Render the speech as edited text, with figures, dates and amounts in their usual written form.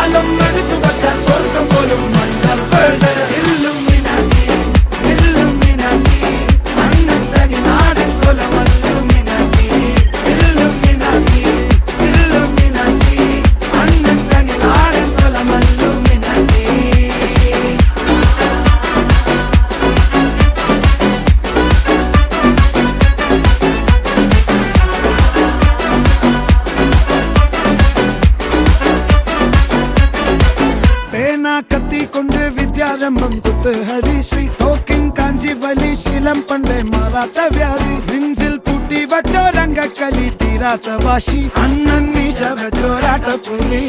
കാലം എടുത്തു വച്ചാൽ സ്വർഗം പോലും മണ്ണൽ വേൾഡ് ഇല്ലുമിനാറ്റി ഇല്ലുമിനാറ്റി അണ്ണത്തനി നാടൻ കൊലമല്ലുമിനാറ്റി ഇല്ലുമിനാറ്റി ഇല്ലുമിനാറ്റി അണ്ണത്തനി നാടൻ കൊലമല്ലുമിനാറ്റി. കത്തി കൊണ്ട് വിദ്യാരംഭം കുത്ത് ഹരിശ്രീ തോക്കിൻ കാഞ്ചി വലി ശീലം പണ്ടേ മാറാത്ത വ്യാധി നെഞ്ചിൽ പൂട്ടി വച്ചോരംഗക്കലി തീരാത്ത വാശി അണ്ണൻ മീശ വെച്ചോരാട്ട പുലി